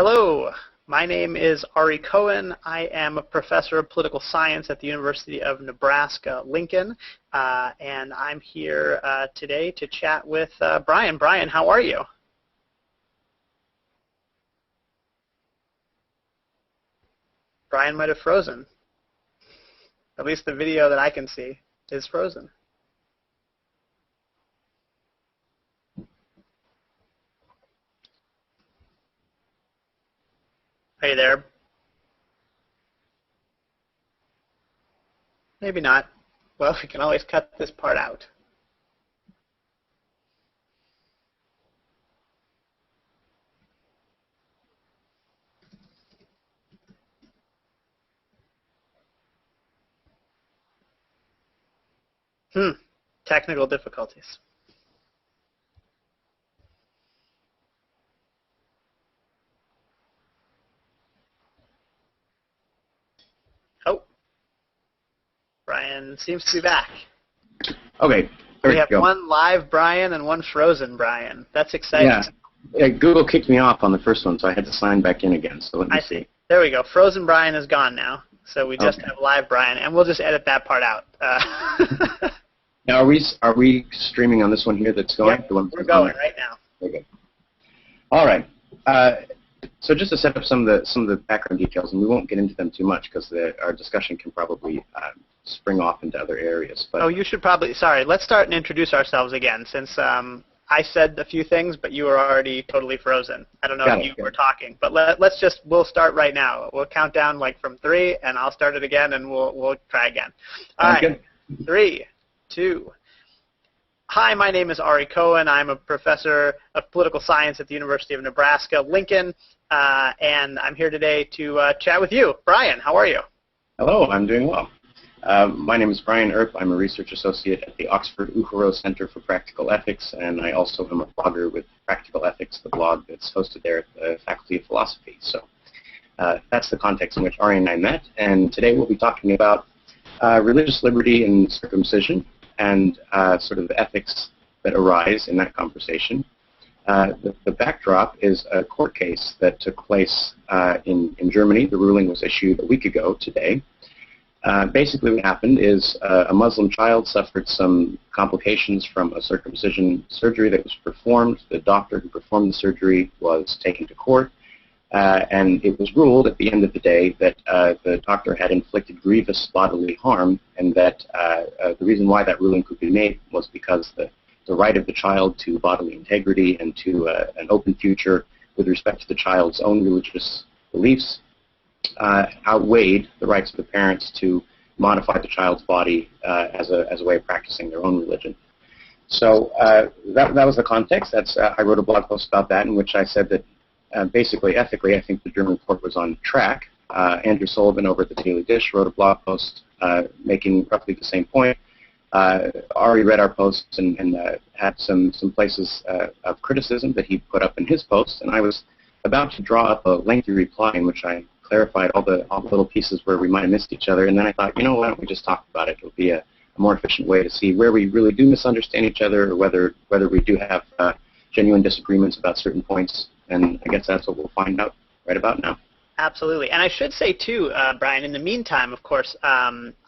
Hello, my name is Ari Kohen. I am a professor of political science at the University of Nebraska, Lincoln, and I'm here today to chat with Brian. Brian, how are you? Brian might have frozen. At least the video that I can see is frozen. Are you there? Maybe not. Well, we can always cut this part out. Technical difficulties. Oh, Brian seems to be back. Okay. We have one live Brian and one frozen Brian. That's exciting. Yeah, Google kicked me off on the first one, so I had to sign back in again. So let me see. There we go. Frozen Brian is gone now. So we just have live Brian, and we'll just edit that part out. Now, are we streaming on this one here that's going? Yep, we're going right now. Okay. All right. So just to set up some of the background details, and we won't get into them too much because our discussion can probably spring off into other areas. But you should probably. Sorry. Let's start and introduce ourselves again, since I said a few things, but you were already totally frozen. I don't know if you were talking, but we'll start right now. We'll count down like from 3, and I'll start it again, and we'll try again. All right. 3, 2. Hi, my name is Ari Kohen. I'm a professor of political science at the University of Nebraska, Lincoln, and I'm here today to chat with you. Brian, how are you? Hello, I'm doing well. My name is Brian Earp. I'm a research associate at the Oxford Uehiro Centre for Practical Ethics, and I also am a blogger with Practical Ethics, the blog that's hosted there at the Faculty of Philosophy. So that's the context in which Ari and I met, and today we'll be talking about religious liberty and circumcision, and sort of the ethics that arise in that conversation. The backdrop is a court case that took place in Germany. The ruling was issued a week ago today. Basically what happened is a Muslim child suffered some complications from a circumcision surgery that was performed. The doctor who performed the surgery was taken to court, and it was ruled at the end of the day that the doctor had inflicted grievous bodily harm, and that the reason why that ruling could be made was because the right of the child to bodily integrity and to an open future with respect to the child's own religious beliefs outweighed the rights of the parents to modify the child's body as a way of practicing their own religion. So that was the context. I wrote a blog post about that in which I said that basically, ethically, I think the German court was on track. Andrew Sullivan over at the Daily Dish wrote a blog post making roughly the same point. Ari read our posts and had some places of criticism that he put up in his post, and I was about to draw up a lengthy reply in which I clarified all the little pieces where we might have missed each other, and then I thought, why don't we just talk about it? It'll be a more efficient way to see where we really do misunderstand each other, or whether we do have genuine disagreements about certain points. And I guess that's what we'll find out right about now. Absolutely. And I should say, too, Brian, in the meantime, of course,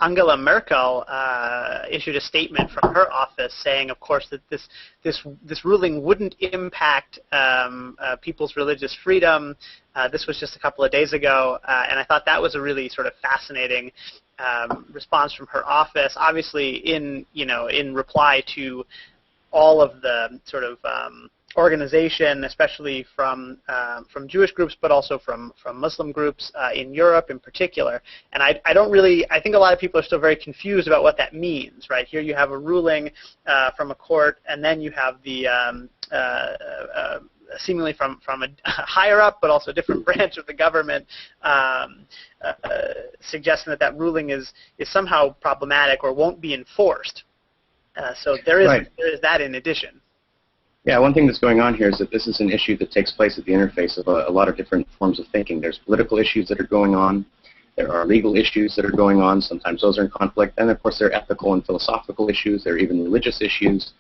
Angela Merkel issued a statement from her office saying, of course, that this ruling wouldn't impact people's religious freedom. This was just a couple of days ago, and I thought that was a really sort of fascinating response from her office. Obviously, in reply to all of the sort of organization, especially from Jewish groups, but also from Muslim groups in Europe in particular. And I think a lot of people are still very confused about what that means, right? Here you have a ruling from a court, and then you have the seemingly from a higher up, but also a different branch of the government, suggesting that ruling is somehow problematic or won't be enforced. So there is that in addition. Yeah, one thing that's going on here is that this is an issue that takes place at the interface of a lot of different forms of thinking. There's political issues that are going on. There are legal issues that are going on. Sometimes those are in conflict. And, of course, there are ethical and philosophical issues. There are even religious issues.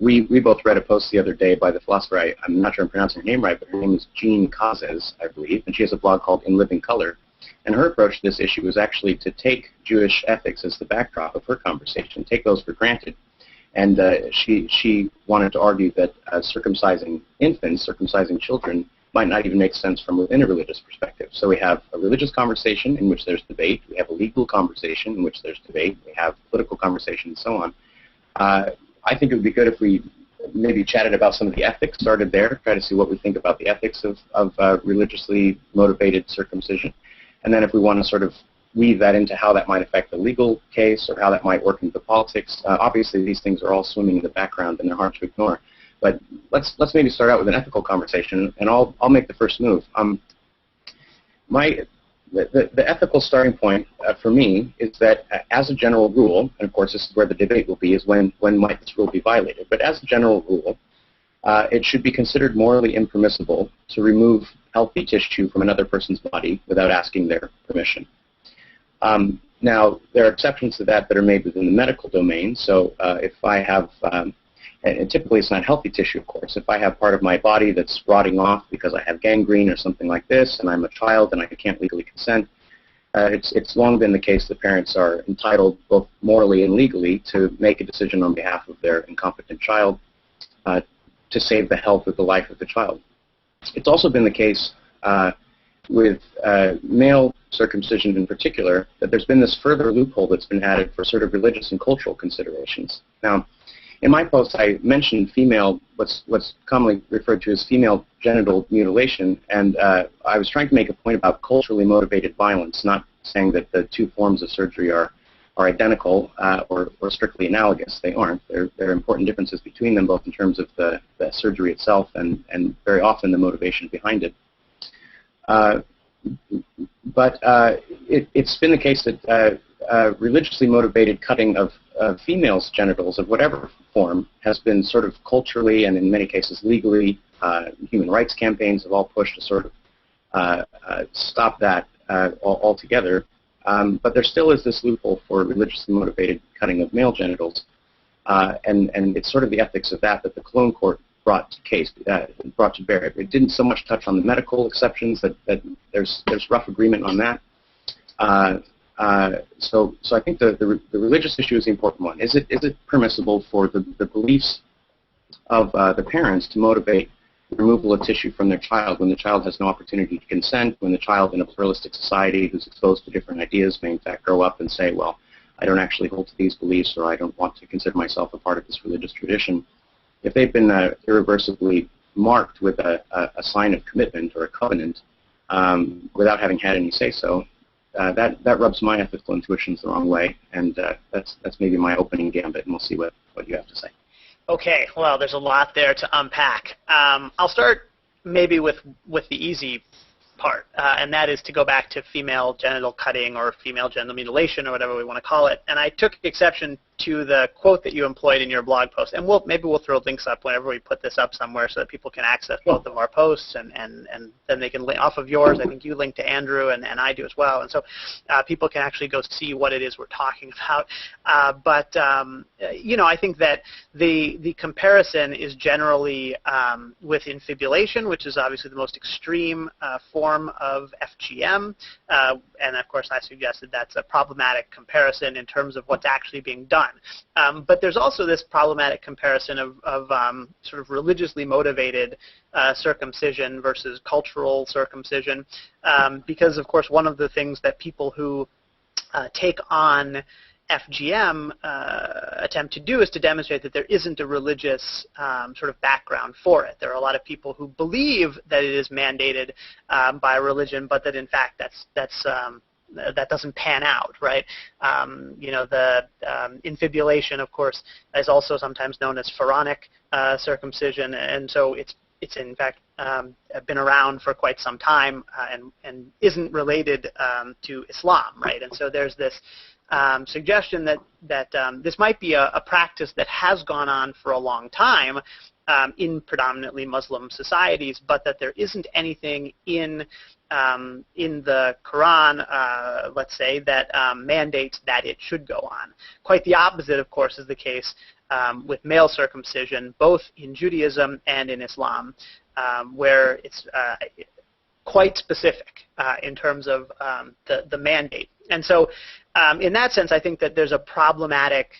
We both read a post the other day by the philosopher, I'm not sure I'm pronouncing her name right, but her name is Jean Kazes, I believe, and she has a blog called In Living Color. And her approach to this issue was actually to take Jewish ethics as the backdrop of her conversation, take those for granted. And she wanted to argue that circumcising infants, circumcising children, might not even make sense from within a religious perspective. So we have a religious conversation in which there's debate. We have a legal conversation in which there's debate. We have political conversation and so on. I think it would be good if we maybe chatted about some of the ethics, started there, try to see what we think about the ethics of religiously motivated circumcision. And then if we want to sort of weave that into how that might affect the legal case or how that might work into the politics, obviously these things are all swimming in the background and they're hard to ignore. But let's maybe start out with an ethical conversation, and I'll make the first move. The ethical starting point for me is that as a general rule, and of course this is where the debate will be, is when might this rule be violated. But as a general rule, it should be considered morally impermissible to remove healthy tissue from another person's body without asking their permission. Now, there are exceptions to that are made within the medical domain. So if I have, and typically it's not healthy tissue, of course, if I have part of my body that's rotting off because I have gangrene or something like this, and I'm a child and I can't legally consent, it's long been the case that parents are entitled, both morally and legally, to make a decision on behalf of their incompetent child to save the health or the life of the child. It's also been the case with male circumcision in particular, that there's been this further loophole that's been added for sort of religious and cultural considerations. Now, in my post, I mentioned female, what's commonly referred to as female genital mutilation, and I was trying to make a point about culturally motivated violence, not saying that the two forms of surgery are identical or strictly analogous. They aren't. There are important differences between them, both in terms of the surgery itself and very often the motivation behind it. But it's been the case that religiously motivated cutting of females' genitals of whatever form has been sort of culturally and in many cases legally, human rights campaigns have all pushed to sort of stop that altogether. But there still is this loophole for religiously motivated cutting of male genitals, and it's sort of the ethics of that the Cologne court brought to bear. It didn't so much touch on the medical exceptions that there's rough agreement on that. So I think the religious issue is the important one. Is it permissible for the beliefs of the parents to motivate the removal of tissue from their child when the child has no opportunity to consent, when the child in a pluralistic society who's exposed to different ideas may in fact grow up and say, well, I don't actually hold to these beliefs, or I don't want to consider myself a part of this religious tradition. If they've been irreversibly marked with a sign of commitment or a covenant without having had any say-so, that rubs my ethical intuitions the wrong way, and that's maybe my opening gambit, and we'll see what you have to say. Okay, well, there's a lot there to unpack. I'll start maybe with the easy part, and that is to go back to female genital cutting or female genital mutilation or whatever we want to call it. And I took exception to the quote that you employed in your blog post, and maybe we'll throw links up whenever we put this up somewhere so that people can access both of our posts, and then they can link off of yours. I think you link to Andrew, and I do as well, and so people can actually go see what it is we're talking about. But you know, I think that the comparison is generally with infibulation, which is obviously the most extreme form of FGM, and of course I suggested that's a problematic comparison in terms of what's actually being done. But there's also this problematic comparison of sort of religiously motivated circumcision versus cultural circumcision, because of course one of the things that people who take on FGM attempt to do is to demonstrate that there isn't a religious sort of background for it. There are a lot of people who believe that it is mandated by religion, but that in fact that doesn't pan out, right? You know, the infibulation, of course, is also sometimes known as pharaonic circumcision, and so it's in fact been around for quite some time and isn't related to Islam, right? And so there's this suggestion that this might be a practice that has gone on for a long time in predominantly Muslim societies, but that there isn't anything in the Quran, let's say, that mandates that it should go on. Quite the opposite, of course, is the case with male circumcision, both in Judaism and in Islam, where it's quite specific in terms of the mandate. And so in that sense, I think that there's a problematic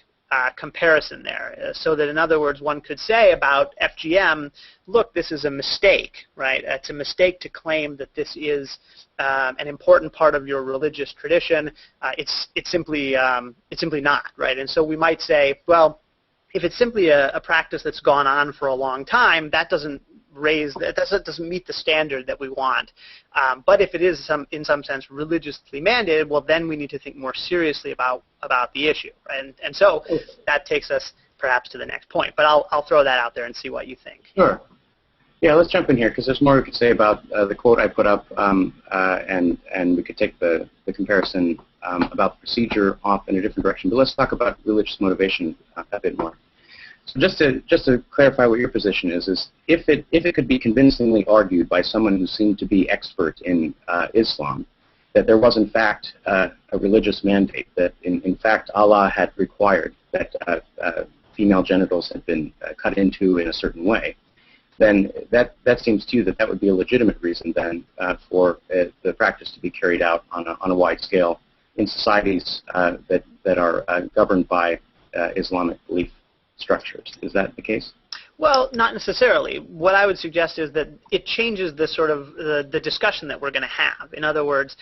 comparison there. So that, in other words, one could say about FGM, look, this is a mistake, right? It's a mistake to claim that this is an important part of your religious tradition. It's simply not, right? And so we might say, well, if it's simply a practice that's gone on for a long time, that doesn't meet the standard that we want. But if it is in some sense religiously mandated, well, then we need to think more seriously about the issue, right? And so that takes us perhaps to the next point. But I'll throw that out there and see what you think. Sure. Yeah, let's jump in here because there's more we could say about the quote I put up, and we could take the comparison about the procedure off in a different direction. But let's talk about religious motivation a bit more. So just to clarify what your position is if it could be convincingly argued by someone who seemed to be expert in Islam that there was in fact a religious mandate, that in fact Allah had required that female genitals had been cut into in a certain way, then that seems to you that would be a legitimate reason then for the practice to be carried out on a wide scale in societies that are governed by Islamic belief structures. Is that the case? Well, not necessarily. What I would suggest is that it changes the sort of the discussion that we're going to have. In other words,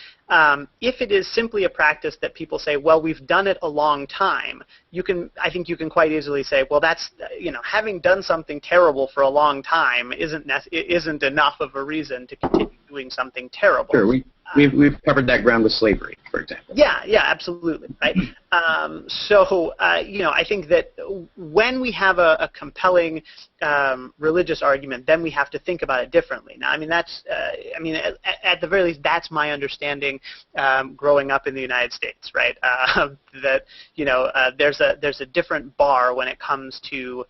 if it is simply a practice that people say, well, we've done it a long time, I think you can quite easily say, well, that's, having done something terrible for a long time isn't enough of a reason to continue doing something terrible. Sure, we've covered that ground with slavery, for example. Yeah, absolutely, right? I think that when we have a compelling religious argument, then we have to think about it differently. Now, at the very least, that's my understanding growing up in the United States, right? That there's a different bar when it comes to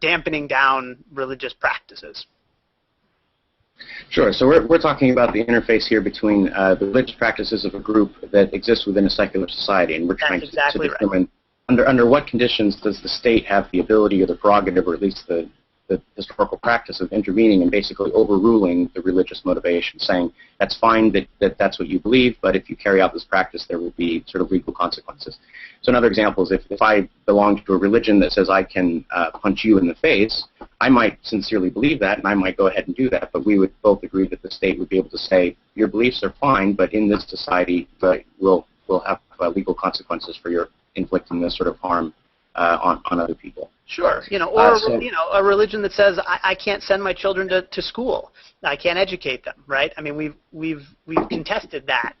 dampening down religious practices. Sure. So we're talking about the interface here between the religious practices of a group that exists within a secular society, and we're trying to determine under what conditions does the state have the ability or the prerogative, or at least the historical practice of intervening and basically overruling the religious motivation, saying that's fine that's what you believe, but if you carry out this practice, there will be sort of legal consequences. So another example is if I belong to a religion that says I can punch you in the face, I might sincerely believe that, and I might go ahead and do that, but we would both agree that the state would be able to say, your beliefs are fine, but in this society, we'll have legal consequences for your inflicting this sort of harm on other people. Sure, a religion that says I can't send my children to school, I can't educate them, right? I mean, we've contested that,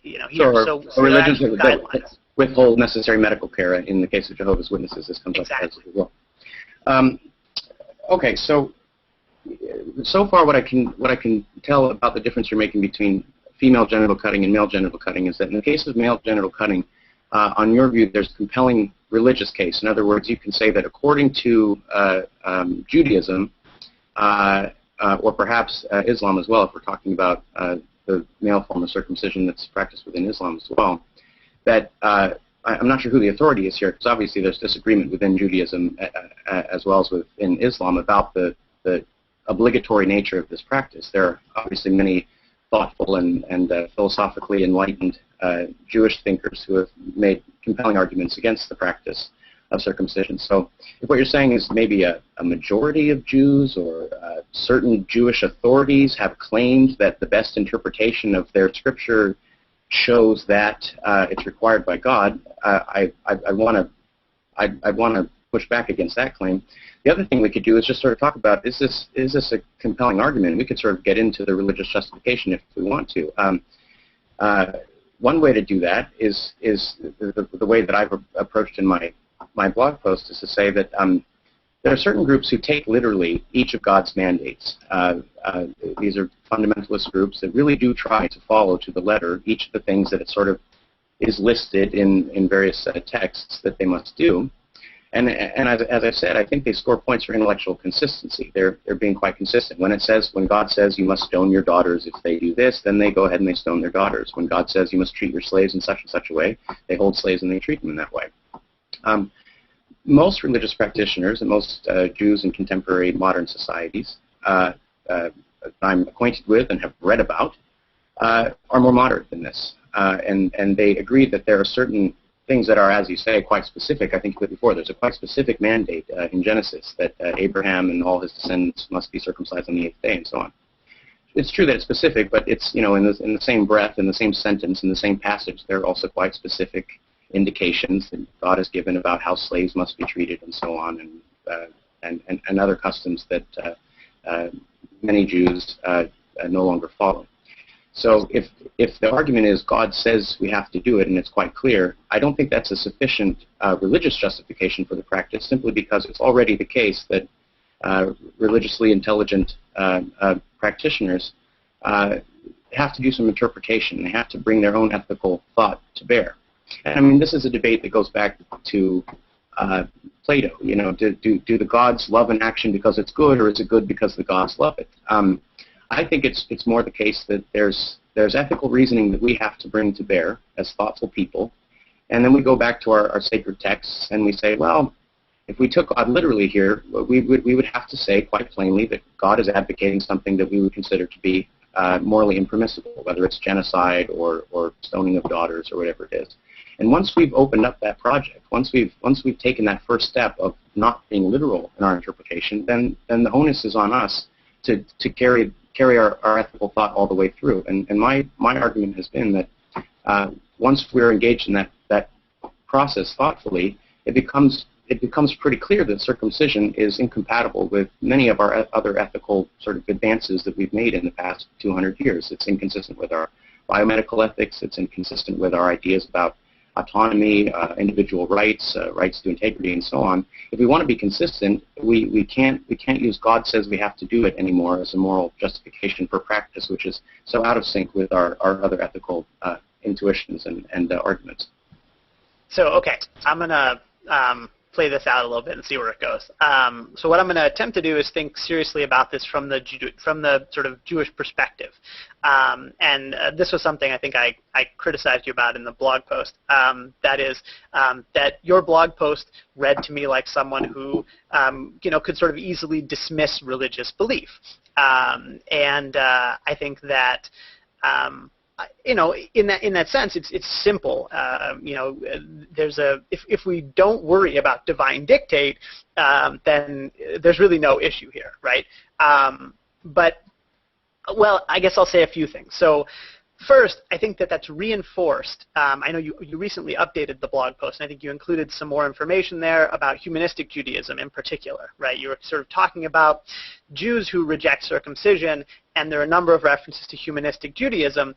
here. So a religion that withhold necessary medical care. In the case of Jehovah's Witnesses, this comes up as well. Okay, so far what I can tell about the difference you're making between female genital cutting and male genital cutting is that in the case of male genital cutting, on your view, there's a compelling religious case. In other words, you can say that according to Judaism, or perhaps Islam as well, if we're talking about the male form of circumcision that's practiced within Islam as well, that I'm not sure who the authority is here, because obviously there's disagreement within Judaism as well as within Islam about the obligatory nature of this practice. There are obviously many thoughtful and philosophically enlightened Jewish thinkers who have made compelling arguments against the practice of circumcision. So if what you're saying is maybe a majority of Jews or certain Jewish authorities have claimed that the best interpretation of their scripture shows that it's required by God, I'd want to push back against that claim. The other thing we could do is just sort of talk about, is this a compelling argument? We could sort of get into the religious justification if we want to. One way to do that is the way that I've approached in my blog post, is to say that there are certain groups who take literally each of God's mandates. These are fundamentalist groups that really do try to follow to the letter each of the things that it sort of is listed in various texts that they must do. And as I said, I think they score points for intellectual consistency. They're being quite consistent. When God says you must stone your daughters if they do this, then they go ahead and they stone their daughters. When God says you must treat your slaves in such and such a way, they hold slaves and they treat them in that way. Most religious practitioners and most Jews in contemporary modern societies I'm acquainted with and have read about are more moderate than this. And they agree that there are certain things that are, as you say, quite specific. I think before there's a quite specific mandate in Genesis that Abraham and all his descendants must be circumcised on the 8th day and so on. It's true that it's specific, but it's, in the same breath, in the same sentence, in the same passage, there are also quite specific indications that God has given about how slaves must be treated and so on, and other customs that many Jews no longer follow. So if the argument is God says we have to do it and it's quite clear, I don't think that's a sufficient religious justification for the practice, simply because it's already the case that religiously intelligent practitioners have to do some interpretation. They have to bring their own ethical thought to bear. And I mean, this is a debate that goes back to Plato. Do the gods love an action because it's good, or is it good because the gods love it? I think it's more the case that there's ethical reasoning that we have to bring to bear as thoughtful people, and then we go back to our sacred texts and we say, well, if we took God literally here, we would have to say quite plainly that God is advocating something that we would consider to be morally impermissible, whether it's genocide or stoning of daughters or whatever it is. And once we've opened up that project, once we've taken that first step of not being literal in our interpretation, then the onus is on us to carry our ethical thought all the way through. And my argument has been that once we're engaged in that process thoughtfully, it becomes pretty clear that circumcision is incompatible with many of our other ethical sort of advances that we've made in the past 200 years. It's inconsistent with our biomedical ethics. It's inconsistent with our ideas about autonomy, individual rights, rights to integrity, and so on. If we want to be consistent, we can't use God says we have to do it anymore as a moral justification for practice, which is so out of sync with our other ethical intuitions and arguments. So, okay, I'm going to play this out a little bit and see where it goes. So what I'm going to attempt to do is think seriously about this from the sort of Jewish perspective. And this was something I think I criticized you about in the blog post. That is that your blog post read to me like someone who could sort of easily dismiss religious belief. And I think that in that sense, it's simple. There's if we don't worry about divine dictate, then there's really no issue here, right? Well, I guess I'll say a few things. So first, I think that's reinforced. I know you recently updated the blog post, and I think you included some more information there about humanistic Judaism in particular, right? You were sort of talking about Jews who reject circumcision, and there are a number of references to humanistic Judaism.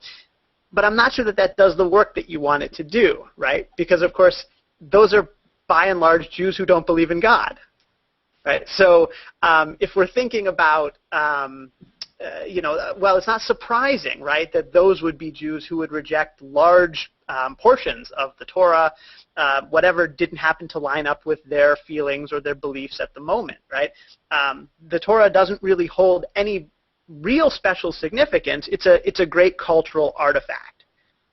But I'm not sure that does the work that you want it to do, right? Because, of course, those are, by and large, Jews who don't believe in God, right? So if we're thinking about, well, it's not surprising, right, that those would be Jews who would reject large portions of the Torah, whatever didn't happen to line up with their feelings or their beliefs at the moment, right? The Torah doesn't really hold any real special significance. It's a great cultural artifact,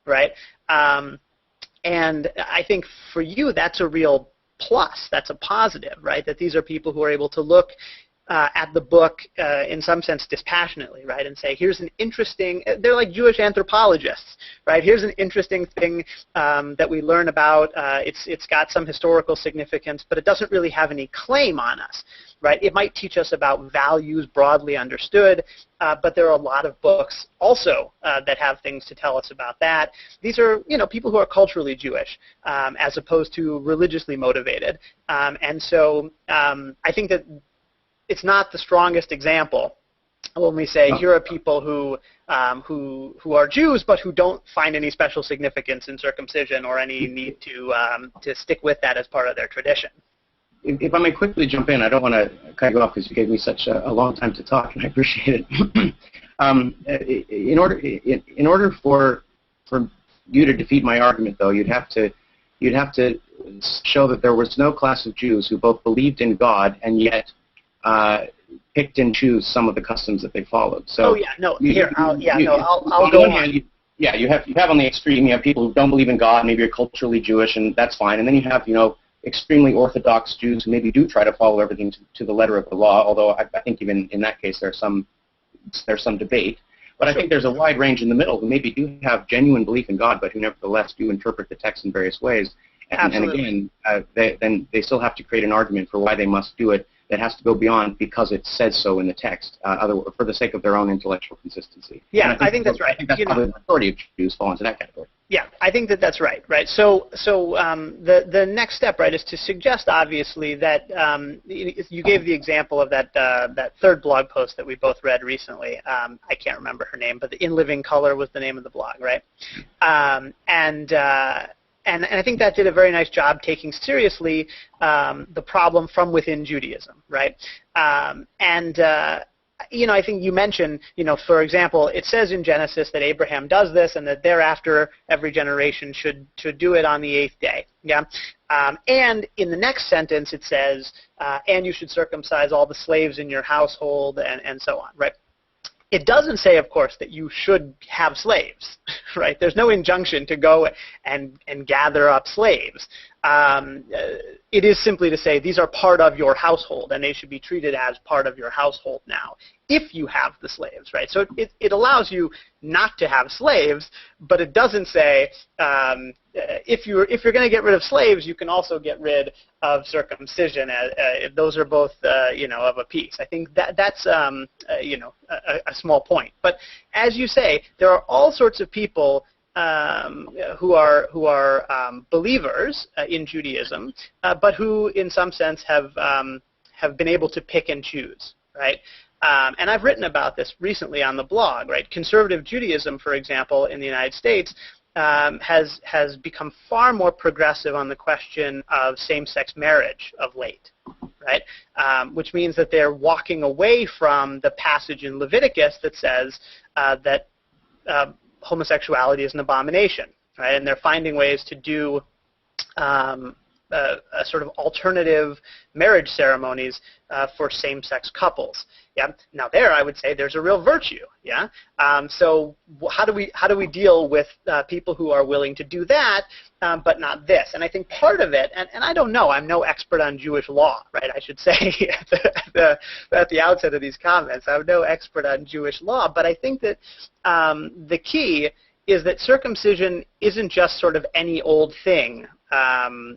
right? And I think for you that's a real plus. That's a positive, right? That these are people who are able to look at the book in some sense dispassionately, right, and say, here's an interesting, they're like Jewish anthropologists, right? Here's an interesting thing that we learn about. It's got some historical significance, but it doesn't really have any claim on us, right? It might teach us about values broadly understood, but there are a lot of books also that have things to tell us about that. These are, people who are culturally Jewish as opposed to religiously motivated, and so I think that it's not the strongest example when we say here are people who are Jews but who don't find any special significance in circumcision or any need to stick with that as part of their tradition. If I may quickly jump in, I don't want to cut you off because you gave me such a long time to talk, and I appreciate it. In order for you to defeat my argument, though, you'd have to show that there was no class of Jews who both believed in God and yet picked and choose some of the customs that they followed. So oh yeah, no, I'll on go one on. hand, you have on the extreme, you have people who don't believe in God, maybe you're culturally Jewish, and that's fine. And then you have, extremely Orthodox Jews who maybe do try to follow everything to the letter of the law, although I think even in that case there's some debate. But I think there's a wide range in the middle who maybe do have genuine belief in God, but who nevertheless do interpret the text in various ways. And again, then they still have to create an argument for why they must do it that has to go beyond because it says so in the text, for the sake of their own intellectual consistency. Yeah, I think that's right. I think that's probably the majority of Jews fall into that category. Yeah, I think that's right. So the next step, right, is to suggest, obviously, that you gave the example of that third blog post that we both read recently. I can't remember her name, but the In Living Color was the name of the blog, right? And I think that did a very nice job taking seriously the problem from within Judaism, right? I think you mentioned, for example, it says in Genesis that Abraham does this and that thereafter every generation should do it on the 8th day. Yeah. And in the next sentence it says, and you should circumcise all the slaves in your household and so on, right? It doesn't say, of course, that you should have slaves, right? There's no injunction to go and gather up slaves. It is simply to say these are part of your household, and they should be treated as part of your household now, if you have the slaves, right? So it allows you not to have slaves, but it doesn't say if you're going to get rid of slaves, you can also get rid of circumcision. Those are both of a piece. I think that's a small point. But as you say, there are all sorts of people who are believers in Judaism, but who, in some sense, have been able to pick and choose, right? And I've written about this recently on the blog, right? Conservative Judaism, for example, in the United States, has become far more progressive on the question of same-sex marriage of late, right? Which means that they're walking away from the passage in Leviticus that says that homosexuality is an abomination, right? And they're finding ways to do a sort of alternative marriage ceremonies for same-sex couples. Yeah. Now there, I would say there's a real virtue. Yeah. So how do we deal with people who are willing to do that, but not this? And I think part of it, and I don't know, I'm no expert on Jewish law, right? I should say at the outset of these comments, I'm no expert on Jewish law, but I think that the key is that circumcision isn't just sort of any old thing.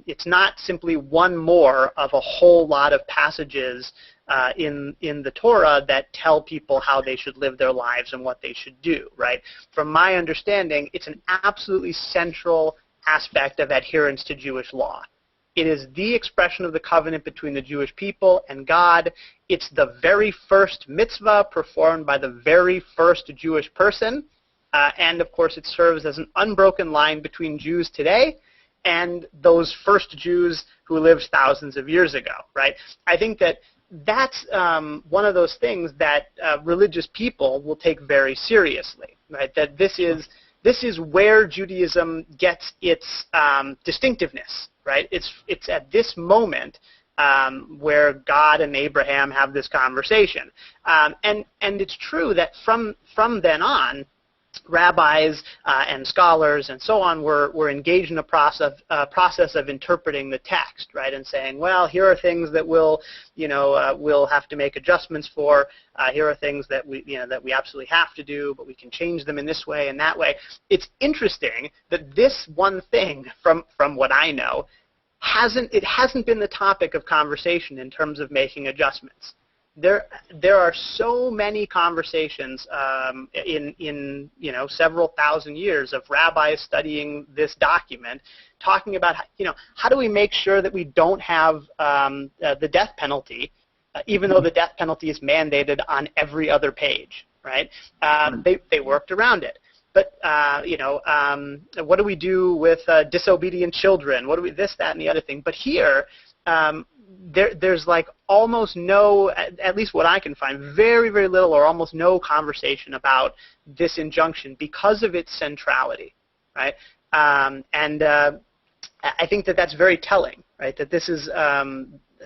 It's not simply one more of a whole lot of passages in the Torah that tell people how they should live their lives and what they should do, right? From my understanding, it's an absolutely central aspect of adherence to Jewish law. It is the expression of the covenant between the Jewish people and God. It's the very first mitzvah performed by the very first Jewish person. And, of course, it serves as an unbroken line between Jews today and those first Jews who lived thousands of years ago, right? I think that that's one of those things that religious people will take very seriously, right? That this is where Judaism gets its distinctiveness, right? It's at this moment where God and Abraham have this conversation, and it's true that from then on, rabbis and scholars and so on were engaged in a process of interpreting the text, right, and saying, well, here are things that we'll have to make adjustments for. Here are things that we absolutely have to do, but we can change them in this way and that way. It's interesting that this one thing, from what I know, hasn't been the topic of conversation in terms of making adjustments. There are so many conversations in several thousand years of rabbis studying this document, talking about how do we make sure that we don't have the death penalty, even though the death penalty is mandated on every other page, right? They worked around it. But what do we do with disobedient children? What do we this, that, and the other thing? But here. There's like almost no, at least what I can find, very, very little or almost no conversation about this injunction because of its centrality, right? And I think that that's very telling, right? That this is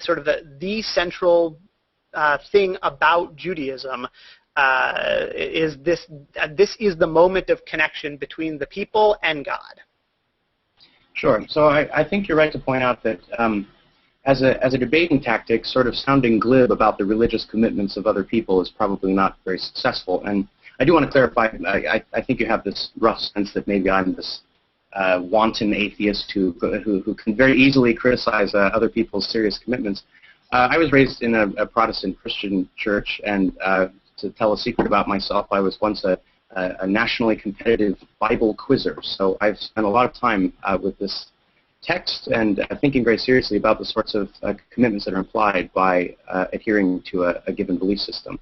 sort of the central thing about Judaism is this. This is the moment of connection between the people and God. Sure. So I think you're right to point out that as a debating tactic, sort of sounding glib about the religious commitments of other people is probably not very successful. And I do want to clarify. I think you have this rough sense that maybe I'm this wanton atheist who can very easily criticize other people's serious commitments. I was raised in a Protestant Christian church, and to tell a secret about myself, I was once a nationally competitive Bible quizzer. So I've spent a lot of time with this text and thinking very seriously about the sorts of commitments that are implied by adhering to a given belief system.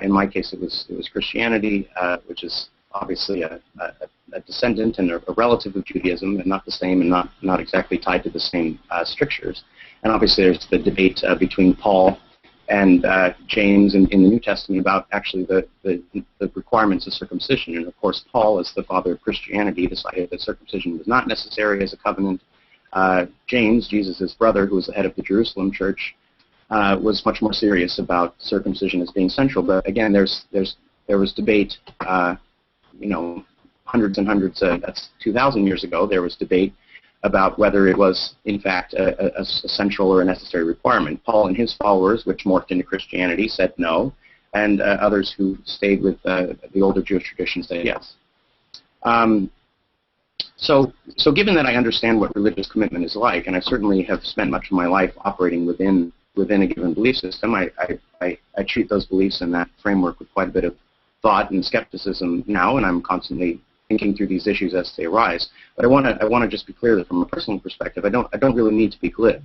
In my case, it was Christianity, which is obviously a descendant and a relative of Judaism, and not the same, and not exactly tied to the same strictures. And obviously, there's the debate between Paul and James in the New Testament about actually the requirements of circumcision. And of course, Paul, as the father of Christianity, decided that circumcision was not necessary as a covenant. James, Jesus' brother, who was the head of the Jerusalem church, was much more serious about circumcision as being central. But again, there was debate. Hundreds and hundreds. That's 2,000 years ago. There was debate about whether it was, in fact, a central or a necessary requirement. Paul and his followers, which morphed into Christianity, said no, and others who stayed with the older Jewish tradition said yes. So given that I understand what religious commitment is like, and I certainly have spent much of my life operating within a given belief system, I treat those beliefs in that framework with quite a bit of thought and skepticism now, and I'm constantly thinking through these issues as they arise. But I want to just be clear that from a personal perspective, I don't really need to be glib,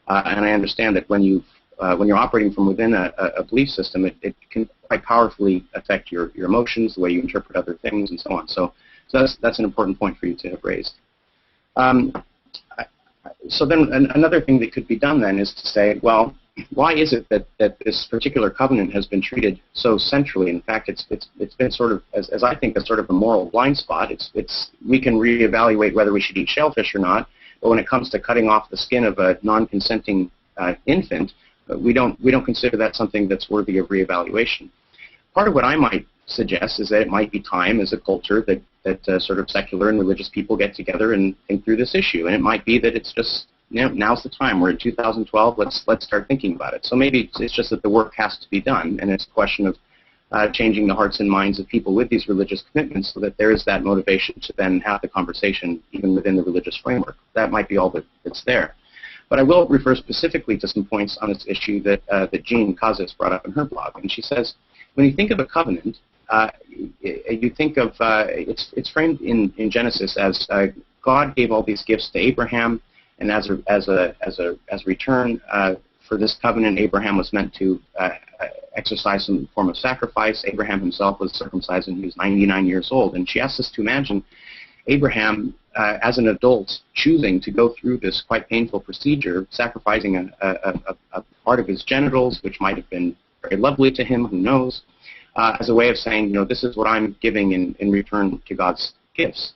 and I understand that when you're operating from within a belief system, it can quite powerfully affect your emotions, the way you interpret other things, and so on. So that's an important point for you to have raised. So then another thing that could be done then is to say, well, why is it that this particular covenant has been treated so centrally? In fact, it's been sort of, as I think, a sort of a moral blind spot. We can reevaluate whether we should eat shellfish or not, but when it comes to cutting off the skin of a non-consenting infant, we don't consider that something that's worthy of reevaluation. Part of what I might suggest is that it might be time as a culture that sort of secular and religious people get together and think through this issue, and it might be that it's just, now's the time. We're in 2012. Let's start thinking about it. So maybe it's just that the work has to be done, and it's a question of changing the hearts and minds of people with these religious commitments, so that there is that motivation to then have the conversation even within the religious framework. That might be all that's there. But I will refer specifically to some points on this issue that Jean Kazis brought up in her blog, and she says, when you think of a covenant, you think of it's framed in Genesis as God gave all these gifts to Abraham. And as a return for this covenant, Abraham was meant to exercise some form of sacrifice. Abraham himself was circumcised when he was 99 years old. And she asks us to imagine Abraham, as an adult, choosing to go through this quite painful procedure, sacrificing a part of his genitals, which might have been very lovely to him, who knows, as a way of saying, this is what I'm giving in return to God's gifts.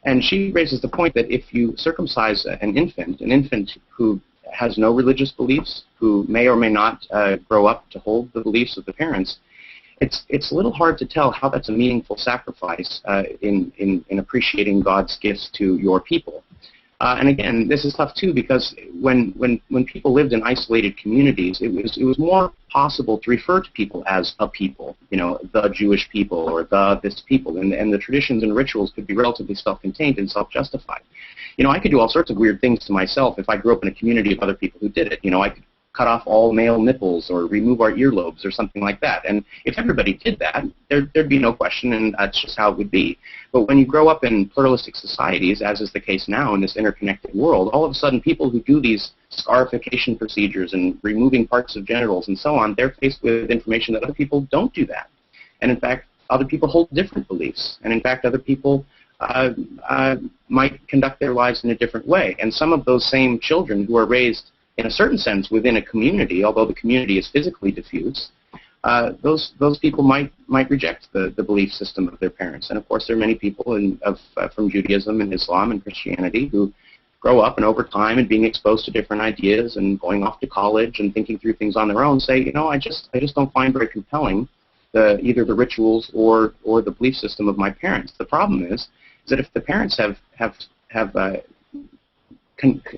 And she raises the point that if you circumcise an infant who has no religious beliefs, who may or may not grow up to hold the beliefs of the parents, it's a little hard to tell how that's a meaningful sacrifice in appreciating God's gifts to your people. And again, this is tough too, because when people lived in isolated communities, it was more possible to refer to people as a people, the Jewish people or this people, and the traditions and rituals could be relatively self-contained and self-justified. I could do all sorts of weird things to myself if I grew up in a community of other people who did it. I could cut off all male nipples or remove our earlobes or something like that. And if everybody did that, there'd be no question, and that's just how it would be. But when you grow up in pluralistic societies, as is the case now in this interconnected world, all of a sudden people who do these scarification procedures and removing parts of genitals and so on, they're faced with information that other people don't do that. And in fact, other people hold different beliefs. And in fact, other people might conduct their lives in a different way. And some of those same children who are raised in a certain sense within a community, although the community is physically diffuse, those people might reject the belief system of their parents. And of course, there are many people from Judaism and Islam and Christianity who grow up and over time and being exposed to different ideas and going off to college and thinking through things on their own say, you know, I just don't find very compelling either the rituals or the belief system of my parents. The problem is that if the parents have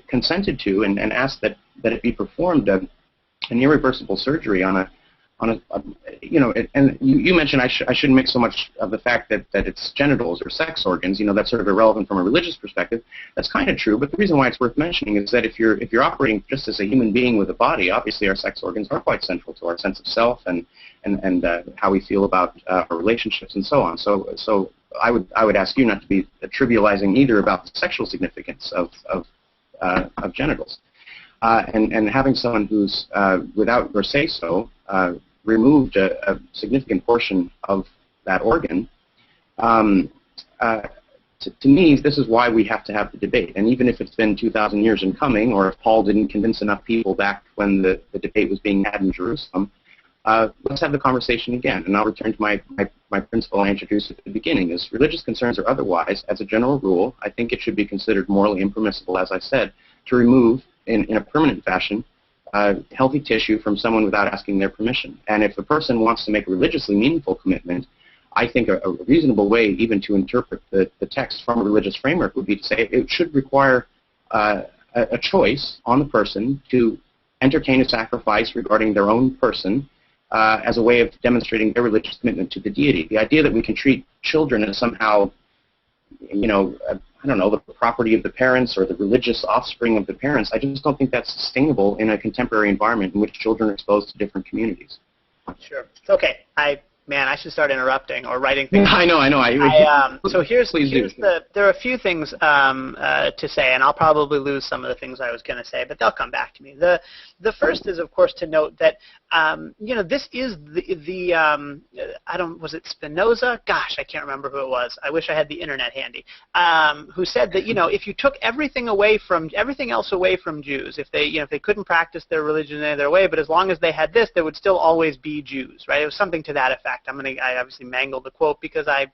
consented to and asked that it be performed an irreversible surgery on a you know, and you mentioned I shouldn't make so much of the fact that it's genitals or sex organs. You know, that's sort of irrelevant from a religious perspective. That's kind of true, but the reason why it's worth mentioning is that if you're operating just as a human being with a body, obviously our sex organs are quite central to our sense of self and how we feel about our relationships and so on. So I would ask you not to be trivializing either about the sexual significance of genitals. And having someone who's, without your say-so, removed a significant portion of that organ, to me, this is why we have to have the debate. And even if it's been 2,000 years in coming, or if Paul didn't convince enough people back when the debate was being had in Jerusalem, let's have the conversation again. And I'll return to my principle I introduced at the beginning, is religious concerns or otherwise, as a general rule, I think it should be considered morally impermissible, as I said, to remove in a permanent fashion healthy tissue from someone without asking their permission. And if a person wants to make a religiously meaningful commitment, I think a reasonable way even to interpret the text from a religious framework would be to say it should require a choice on the person to entertain a sacrifice regarding their own person as a way of demonstrating their religious commitment to the deity. The idea that we can treat children as somehow, you know, I don't know, the property of the parents or the religious offspring of the parents, I just don't think that's sustainable in a contemporary environment in which children are exposed to different communities. Sure. Okay. Man, I should start interrupting or writing things. I know. So there are a few things to say, and I'll probably lose some of the things I was going to say, but they'll come back to me. The first is, of course, to note that you know, this is was it Spinoza? Gosh, I can't remember who it was. I wish I had the internet handy. Who said that, you know, if you took everything else away from Jews, if they couldn't practice their religion in their way, but as long as they had this, there would still always be Jews, right? It was something to that effect. I obviously mangled the quote because I'm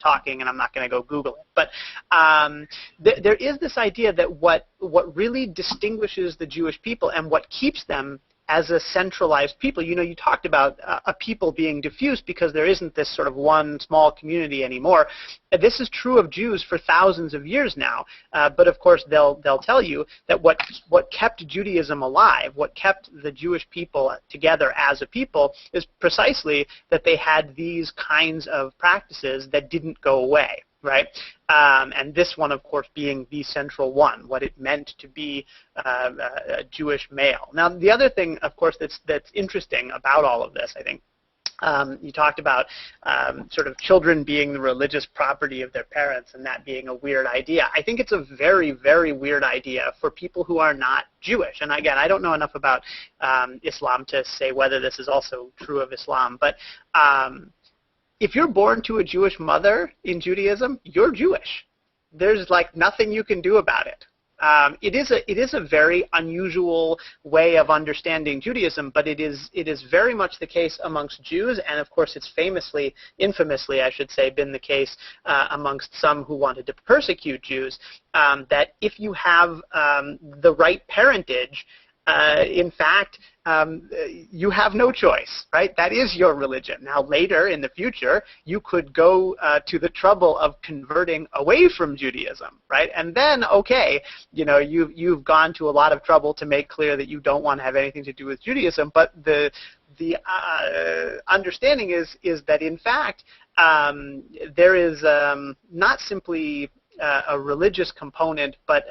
talking and I'm not going to go Google it. But there is this idea that what really distinguishes the Jewish people and what keeps them as a centralized people, you know, you talked about a people being diffuse because there isn't this sort of one small community anymore. This is true of Jews for thousands of years now, but of course they'll tell you that what kept Judaism alive, what kept the Jewish people together as a people, is precisely that they had these kinds of practices that didn't go away. Right, and this one, of course, being the central one, what it meant to be a Jewish male. Now, the other thing, of course, that's interesting about all of this, I think, you talked about sort of children being the religious property of their parents and that being a weird idea. I think it's a very, very weird idea for people who are not Jewish. And again, I don't know enough about Islam to say whether this is also true of Islam, but if you're born to a Jewish mother in Judaism, you're Jewish. There's like nothing you can do about it. It is a very unusual way of understanding Judaism, but it is very much the case amongst Jews, and of course it's infamously, I should say, been the case amongst some who wanted to persecute Jews, that if you have the right parentage, in fact, you have no choice, right? That is your religion. Now, later in the future, you could go to the trouble of converting away from Judaism, right? And then, okay, you know, you've gone to a lot of trouble to make clear that you don't want to have anything to do with Judaism. But the understanding is that, in fact, there is not simply a religious component, but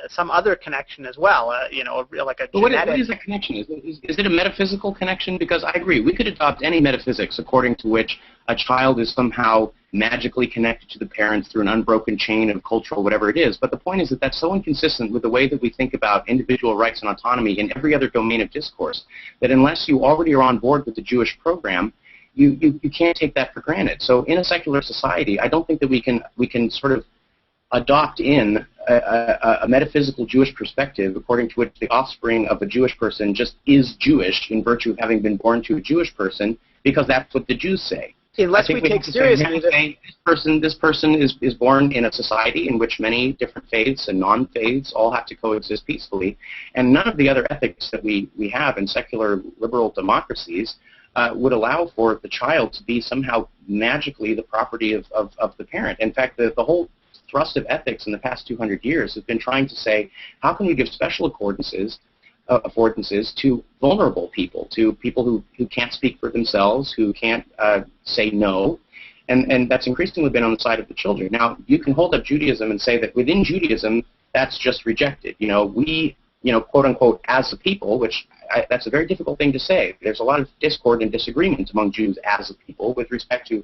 some other connection as well. You know, like a genetic. What is the connection? Is it a metaphysical connection? Because I agree, we could adopt any metaphysics according to which a child is somehow magically connected to the parents through an unbroken chain of cultural whatever it is. But the point is that that's so inconsistent with the way that we think about individual rights and autonomy in every other domain of discourse that unless you already are on board with the Jewish program, you can't take that for granted. So in a secular society, I don't think that we can sort of adopt in a metaphysical Jewish perspective according to which the offspring of a Jewish person just is Jewish in virtue of having been born to a Jewish person because that's what the Jews say. unless we take seriously this person is born in a society in which many different faiths and non-faiths all have to coexist peacefully, and none of the other ethics that we have in secular liberal democracies would allow for the child to be somehow magically the property of the parent. In fact, the whole thrust of ethics in the past 200 years has been trying to say, how can we give special affordances to vulnerable people, to people who can't speak for themselves, who can't say no, and that's increasingly been on the side of the children. Now, you can hold up Judaism and say that within Judaism, that's just rejected. We, quote unquote, as a people, which that's a very difficult thing to say. There's a lot of discord and disagreement among Jews as a people with respect to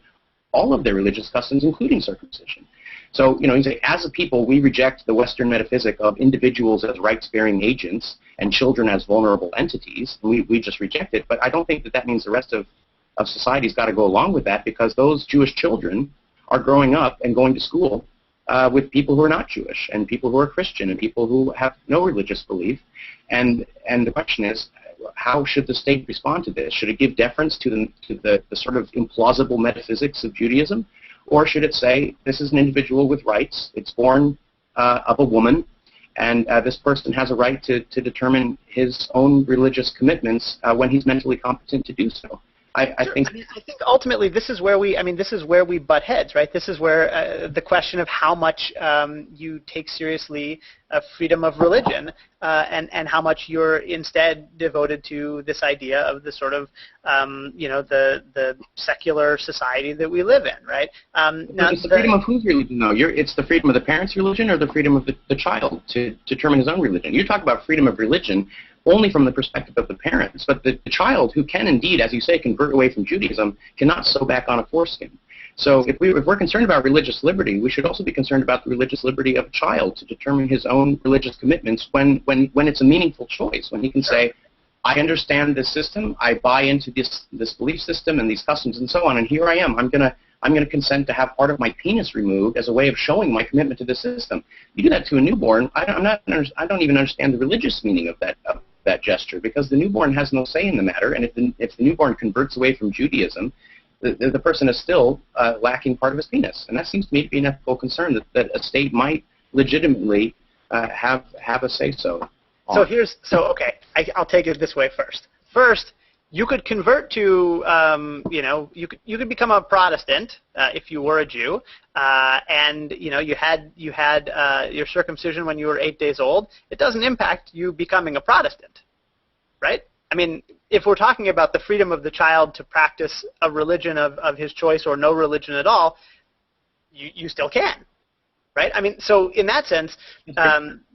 all of their religious customs, including circumcision. So, you say, as a people, we reject the Western metaphysic of individuals as rights-bearing agents and children as vulnerable entities. We just reject it. But I don't think that means the rest of society's got to go along with that, because those Jewish children are growing up and going to school with people who are not Jewish, and people who are Christian, and people who have no religious belief. And the question is, how should the state respond to this? Should it give deference to the sort of implausible metaphysics of Judaism? Or should it say, this is an individual with rights, it's born of a woman, and this person has a right to determine his own religious commitments when he's mentally competent to do so? I think ultimately this is where we butt heads, right? This is where the question of how much you take seriously freedom of religion and how much you're instead devoted to this idea of the sort of the secular society that we live in, right? Now, it's the freedom of whose religion, though? It's the freedom of the parent's religion, or the freedom of the child to determine his own religion? You talk about freedom of religion only from the perspective of the parents, but the child, who can indeed, as you say, convert away from Judaism, cannot sew back on a foreskin. So if we're concerned about religious liberty, we should also be concerned about the religious liberty of a child to determine his own religious commitments when it's a meaningful choice, when he can say, I understand this system, I buy into this belief system and these customs and so on, and here I am. I'm going to consent to have part of my penis removed as a way of showing my commitment to the system. You do that to a newborn, I don't even understand the religious meaning of that gesture, because the newborn has no say in the matter, and if the newborn converts away from Judaism, the person is still lacking part of his penis. And that seems to me to be an ethical concern that a state might legitimately have a say-so. Okay, I'll take it this way first. First, you could convert to, you could become a Protestant if you were a Jew, and you had your circumcision when you were 8 days old. It doesn't impact you becoming a Protestant, right? I mean, if we're talking about the freedom of the child to practice a religion of his choice or no religion at all, you still can. Right? I mean, so in that sense,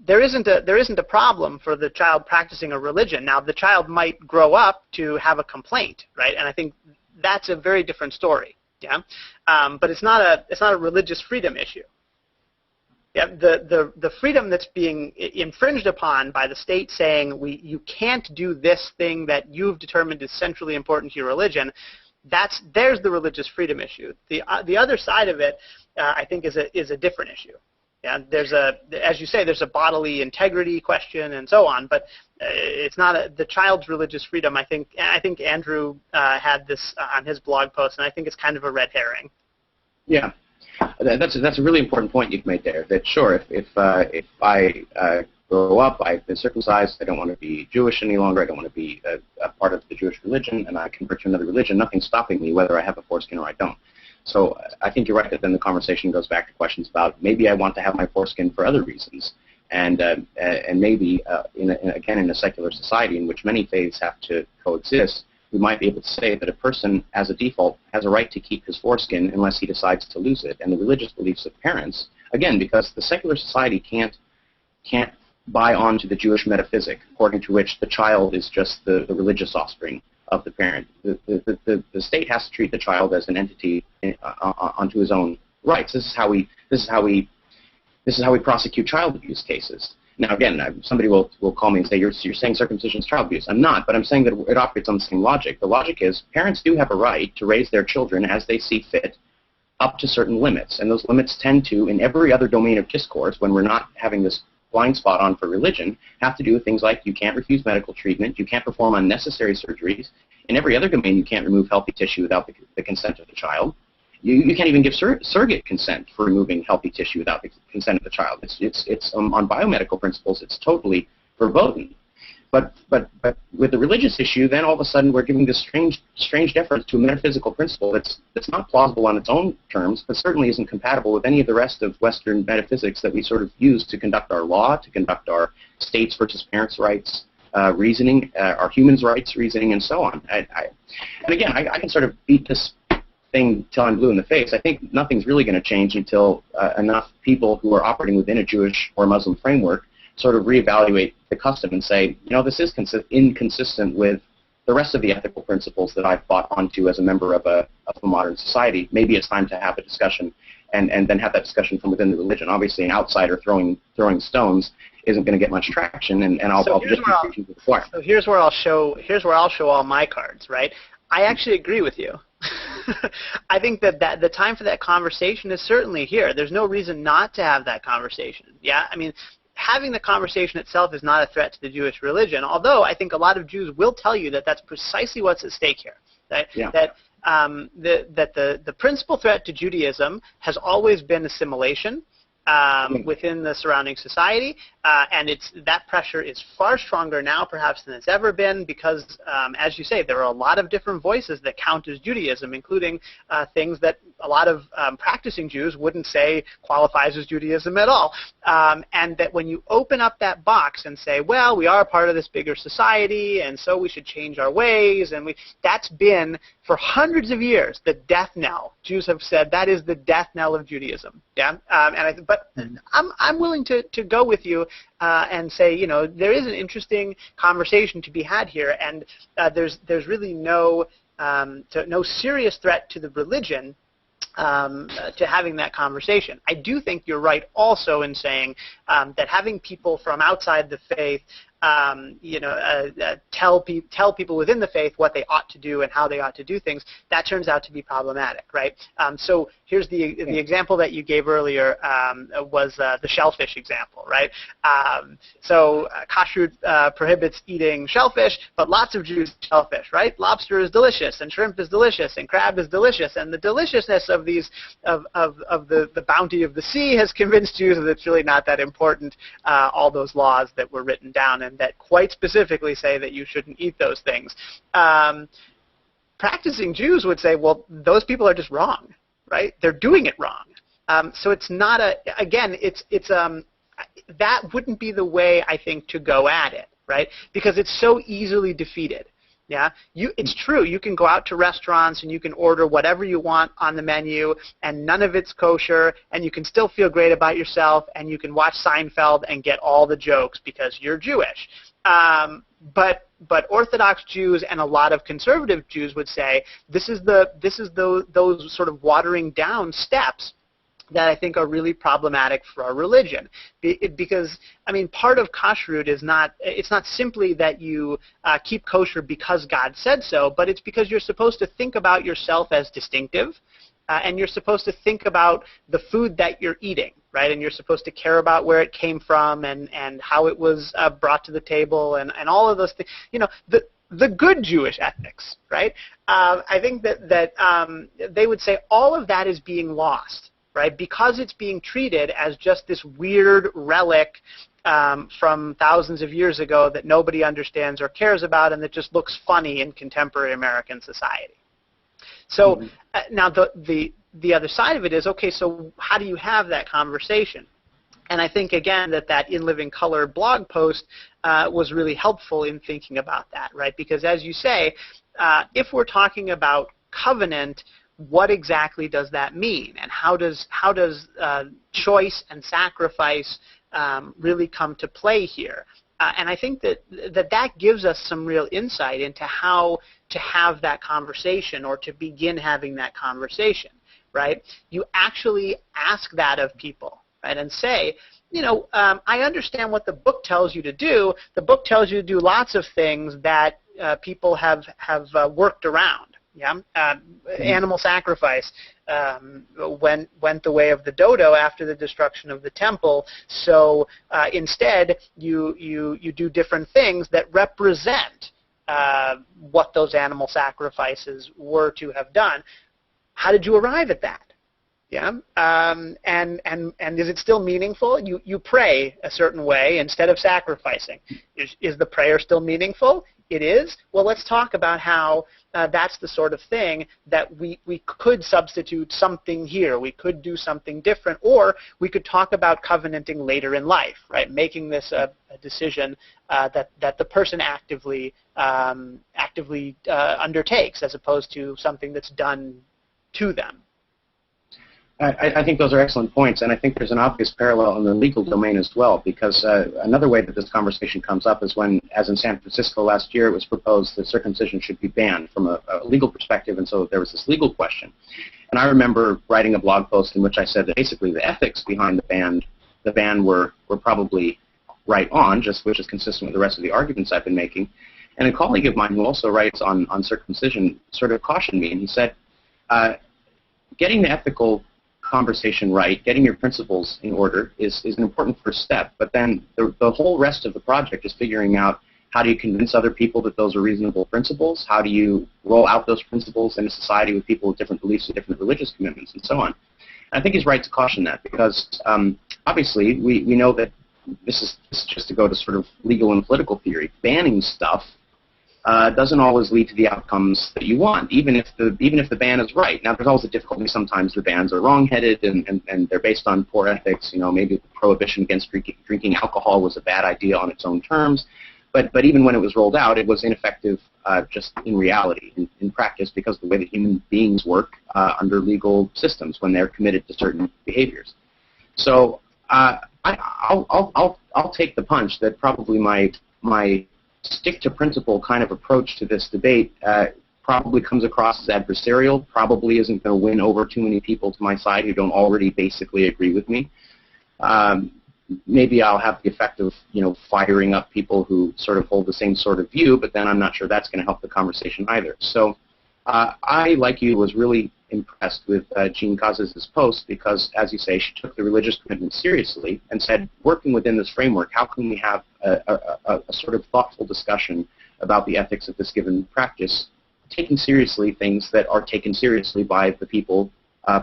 there isn't a problem for the child practicing a religion. Now, the child might grow up to have a complaint, right? And I think that's a very different story. Yeah, but it's not a religious freedom issue. Yeah, the freedom that's being infringed upon by the state saying you can't do this thing that you've determined is centrally important to your religion. There's the religious freedom issue. The other side of it, I think, is a different issue. Yeah, as you say, there's a bodily integrity question and so on, but it's not the child's religious freedom. I think Andrew had this on his blog post, and I think it's kind of a red herring. Yeah, that's a really important point you've made there. That sure, if I grow up, I've been circumcised, I don't want to be Jewish any longer, I don't want to be a part of the Jewish religion, and I convert to another religion, nothing's stopping me whether I have a foreskin or I don't. So I think you're right that then the conversation goes back to questions about maybe I want to have my foreskin for other reasons, and maybe, again, in a secular society in which many faiths have to coexist, we might be able to say that a person, as a default, has a right to keep his foreskin unless he decides to lose it. And the religious beliefs of parents, again, because the secular society can't buy on to the Jewish metaphysic, according to which the child is just the religious offspring of the parent. The state has to treat the child as an entity onto his own rights. This is how we prosecute child abuse cases. Now, again, somebody will call me and say, you're saying circumcision is child abuse. I'm not, but I'm saying that it operates on the same logic. The logic is parents do have a right to raise their children as they see fit up to certain limits, and those limits tend to, in every other domain of discourse, when we're not having this blind spot on for religion, have to do with things like you can't refuse medical treatment, you can't perform unnecessary surgeries In every other domain, you can't remove healthy tissue without the consent of the child. You can't even give surrogate consent for removing healthy tissue without the consent of the child. It's on biomedical principles, it's totally verboten. But with the religious issue, then all of a sudden we're giving this strange deference to a metaphysical principle that's not plausible on its own terms, but certainly isn't compatible with any of the rest of Western metaphysics that we sort of use to conduct our law, to conduct our states versus parents' rights reasoning, our humans' rights reasoning, and so on. And again, I can sort of beat this thing till I'm blue in the face. I think nothing's really going to change until enough people who are operating within a Jewish or Muslim framework sort of reevaluate the custom and say, you know, this is inconsistent with the rest of the ethical principles that I've bought onto as a member of a modern society. Maybe it's time to have a discussion and then have that discussion from within the religion. Obviously, an outsider throwing stones isn't going to get much traction, and I'll just be preaching to the choir. So here's where I'll show all my cards, right? I actually agree with you. I think that the time for that conversation is certainly here. There's no reason not to have that conversation. Yeah, I mean, having the conversation itself is not a threat to the Jewish religion, although I think a lot of Jews will tell you that that's precisely what's at stake here. Right? Yeah. That the principal threat to Judaism has always been assimilation within the surrounding society, and that pressure is far stronger now perhaps than it's ever been because, as you say, there are a lot of different voices that count as Judaism, including things that a lot of practicing Jews wouldn't say qualifies as Judaism at all. And that when you open up that box and say, well, we are part of this bigger society, and so we should change our ways, and that's been, for hundreds of years, the death knell. Jews have said that is the death knell of Judaism. Yeah, but I'm willing to go with you and say, you know, there is an interesting conversation to be had here, and there's really no serious threat to the religion to having that conversation. I do think you're right also in saying that having people from outside the faith tell people within the faith what they ought to do and how they ought to do things, that turns out to be problematic, right? So here's the example that you gave earlier was the shellfish example, right? So kashrut prohibits eating shellfish, but lots of Jews eat shellfish, right? Lobster is delicious, and shrimp is delicious, and crab is delicious, and the deliciousness of these of the bounty of the sea has convinced Jews that it's really not that important. All those laws that were written down and that quite specifically say that you shouldn't eat those things. Practicing Jews would say, well, those people are just wrong, right? They're doing it wrong. So it's not that wouldn't be the way, I think, to go at it, right? Because it's so easily defeated. Yeah, it's true. You can go out to restaurants and you can order whatever you want on the menu, and none of it's kosher, and you can still feel great about yourself, and you can watch Seinfeld and get all the jokes because you're Jewish. But Orthodox Jews and a lot of conservative Jews would say this is those sort of watering down steps that I think are really problematic for our religion, because I mean, part of kashrut is it's not simply that you keep kosher because God said so, but it's because you're supposed to think about yourself as distinctive, and you're supposed to think about the food that you're eating, right? And you're supposed to care about where it came from and how it was brought to the table and all of those things. You know, the good Jewish ethics, right? I think that they would say all of that is being lost, right? Because it's being treated as just this weird relic from thousands of years ago that nobody understands or cares about, and that just looks funny in contemporary American society. So now the other side of it is, okay, so how do you have that conversation? And I think, again, that In Living Color blog post was really helpful in thinking about that, right? Because as you say, if we're talking about covenant, what exactly does that mean, and how does choice and sacrifice really come to play here? And I think that gives us some real insight into how to have that conversation, or to begin having that conversation, right? You actually ask that of people, right, and say, you know, I understand what the book tells you to do. The book tells you to do lots of things that people have worked around. Yeah, animal sacrifice went the way of the dodo after the destruction of the temple. So instead, you do different things that represent what those animal sacrifices were to have done. How did you arrive at that? Yeah, and is it still meaningful? You pray a certain way instead of sacrificing. Is the prayer still meaningful? It is. Well, let's talk about how that's the sort of thing that we could substitute something here. We could do something different, or we could talk about covenanting later in life, right? Making this a decision that the person actively undertakes, as opposed to something that's done to them. I think those are excellent points, and I think there's an obvious parallel in the legal domain as well, because another way that this conversation comes up is when, as in San Francisco last year, it was proposed that circumcision should be banned from a legal perspective, and so there was this legal question. And I remember writing a blog post in which I said that basically the ethics behind the ban were probably right on, which is consistent with the rest of the arguments I've been making. And a colleague of mine who also writes on circumcision sort of cautioned me, and he said, getting the ethical conversation right, getting your principles in order is an important first step, but then the whole rest of the project is figuring out how do you convince other people that those are reasonable principles, how do you roll out those principles in a society with people with different beliefs and different religious commitments, and so on. And I think he's right to caution that, because obviously we know that this is just to go to sort of legal and political theory. Banning stuff doesn't always lead to the outcomes that you want, even if the ban is right. Now, there's always a difficulty. Sometimes the bans are wrong-headed and they're based on poor ethics. You know, maybe the prohibition against drinking alcohol was a bad idea on its own terms. But even when it was rolled out, it was ineffective just in reality, in practice, because of the way that human beings work under legal systems when they're committed to certain behaviors. So I'll take the punch that probably my stick-to-principle kind of approach to this debate probably comes across as adversarial, probably isn't going to win over too many people to my side who don't already basically agree with me. Maybe I'll have the effect of, firing up people who sort of hold the same sort of view, but then I'm not sure that's going to help the conversation either. So I, like you, was really impressed with Jean Kaz's post because, as you say, she took the religious commitment seriously and said, working within this framework, how can we have a sort of thoughtful discussion about the ethics of this given practice, taking seriously things that are taken seriously by the people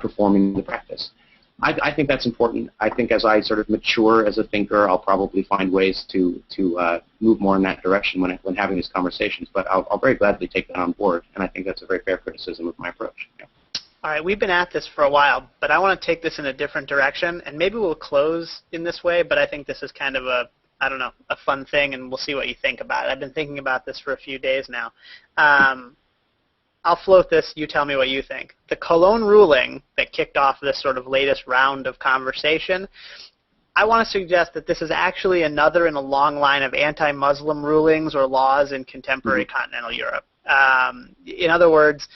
performing the practice. I think that's important. I think as I sort of mature as a thinker, I'll probably find ways to move more in that direction when having these conversations. But I'll very gladly take that on board, and I think that's a very fair criticism of my approach. Yeah. All right, we've been at this for a while, but I want to take this in a different direction, and maybe we'll close in this way, but I think this is kind of a fun thing, and we'll see what you think about it. I've been thinking about this for a few days now. I'll float this, you tell me what you think. The Cologne ruling that kicked off this sort of latest round of conversation, I want to suggest that this is actually another in a long line of anti-Muslim rulings or laws in contemporary continental Europe. In other words,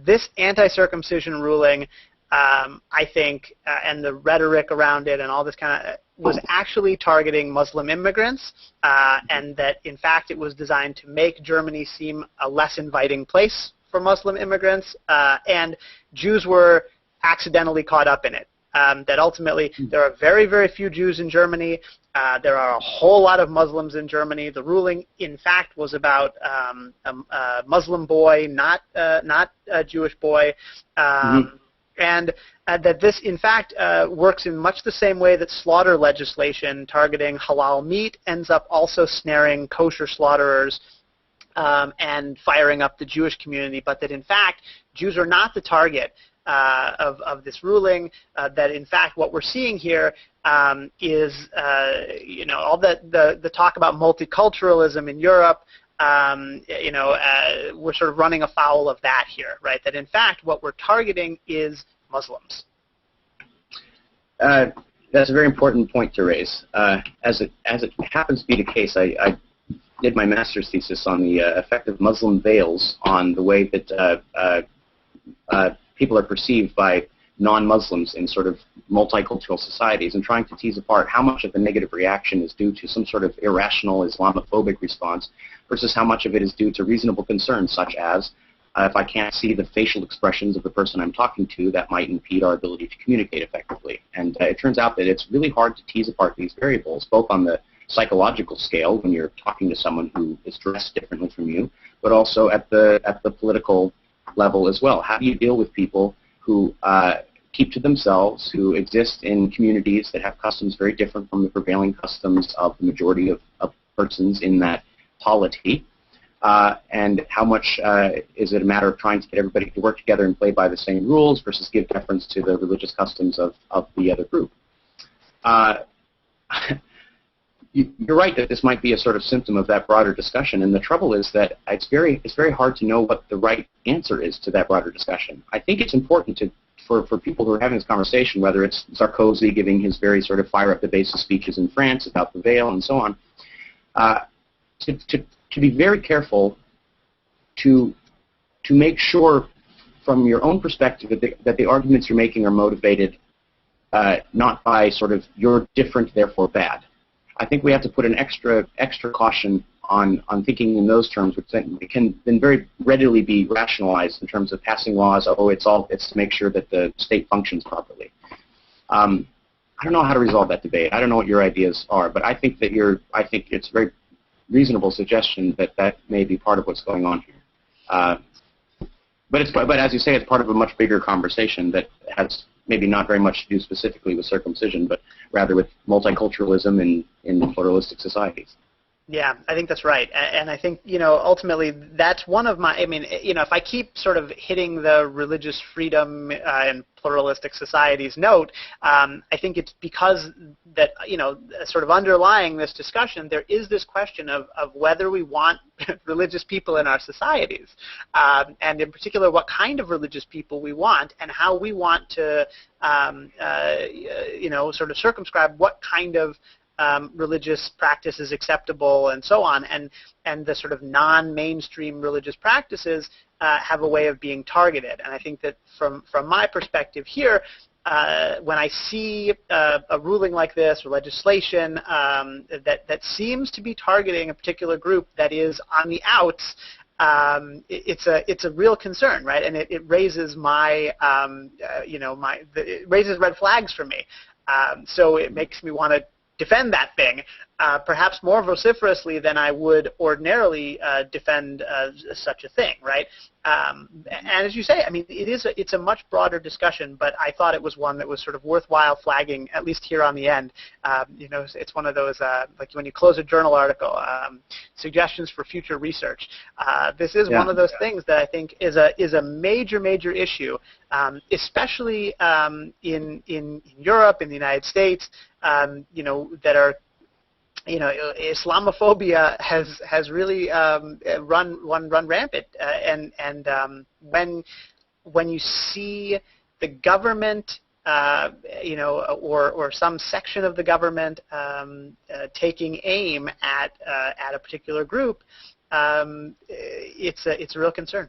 this anti-circumcision ruling, I think, and the rhetoric around it and all this kind of, was actually targeting Muslim immigrants, and that, in fact, it was designed to make Germany seem a less inviting place for Muslim immigrants, and Jews were accidentally caught up in it. That ultimately, there are very, very few Jews in Germany. There are a whole lot of Muslims in Germany. The ruling, in fact, was about a Muslim boy, not a Jewish boy, and that this, in fact, works in much the same way that slaughter legislation targeting halal meat ends up also snaring kosher slaughterers and firing up the Jewish community, but that, in fact, Jews are not the target of this ruling, that in fact what we're seeing here is all the talk about multiculturalism in Europe, we're sort of running afoul of that here, right? That in fact what we're targeting is Muslims. That's a very important point to raise. As it happens to be the case, I did my master's thesis on the effect of Muslim veils on the way that people are perceived by non-Muslims in sort of multicultural societies, and trying to tease apart how much of the negative reaction is due to some sort of irrational Islamophobic response versus how much of it is due to reasonable concerns, such as if I can't see the facial expressions of the person I'm talking to, that might impede our ability to communicate effectively. And it turns out that it's really hard to tease apart these variables, both on the psychological scale when you're talking to someone who is dressed differently from you, but also at the political level as well. How do you deal with people who keep to themselves, who exist in communities that have customs very different from the prevailing customs of the majority of persons in that polity? And how much is it a matter of trying to get everybody to work together and play by the same rules versus give deference to the religious customs of the other group? You're right that this might be a sort of symptom of that broader discussion, and the trouble is that it's very hard to know what the right answer is to that broader discussion. I think it's important for people who are having this conversation, whether it's Sarkozy giving his very sort of fire up the basis speeches in France about the veil and so on, to be very careful to make sure from your own perspective that the arguments you're making are motivated not by sort of you're different, therefore bad. I think we have to put an extra caution on thinking in those terms, which can then very readily be rationalized in terms of passing laws. Oh, it's to make sure that the state functions properly. I don't know how to resolve that debate. I don't know what your ideas are, but I think it's a very reasonable suggestion that may be part of what's going on here. But as you say, it's part of a much bigger conversation that has maybe not very much to do specifically with circumcision, but rather with multiculturalism in pluralistic societies. Yeah, I think that's right, and I think, ultimately that's one of my, if I keep sort of hitting the religious freedom and pluralistic societies note, I think it's because that, sort of underlying this discussion, there is this question of whether we want religious people in our societies, and in particular what kind of religious people we want and how we want to, sort of circumscribe what kind of religious practice is acceptable and so on, and the sort of non-mainstream religious practices have a way of being targeted. And I think that from my perspective here, when I see a ruling like this or legislation that seems to be targeting a particular group that is on the outs, it's a real concern, right? And it raises it raises red flags for me. So it makes me want to defend that thing, perhaps more vociferously than I would ordinarily defend such a thing, right? And as you say, it's a much broader discussion, but I thought it was one that was sort of worthwhile flagging, at least here on the end. It's one of those, like when you close a journal article, suggestions for future research. This is one of those things that I think is a major issue, especially in Europe, in the United States, that are, Islamophobia has really run rampant, and when you see the government, or some section of the government taking aim at a particular group, it's a real concern.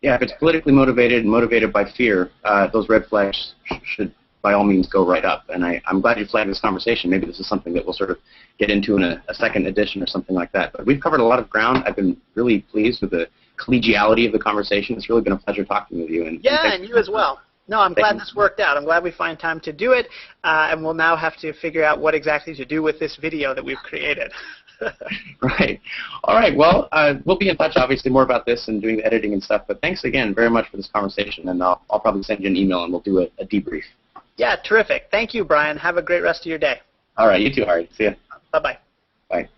Yeah, if it's politically motivated by fear, those red flags should by all means go right up. And I'm glad you flagged this conversation. Maybe this is something that we'll sort of get into in a second edition or something like that. But we've covered a lot of ground. I've been really pleased with the collegiality of the conversation. It's really been a pleasure talking with you. And you as well. No, I'm glad this worked out. I'm glad we find time to do it, and we'll now have to figure out what exactly to do with this video that we've created. Right. All right. Well, we'll be in touch, obviously, more about this and doing the editing and stuff. But thanks again very much for this conversation, and I'll probably send you an email, and we'll do a debrief. Yeah, terrific. Thank you, Brian. Have a great rest of your day. All right. You too, Ari. See ya. Bye-bye. Bye.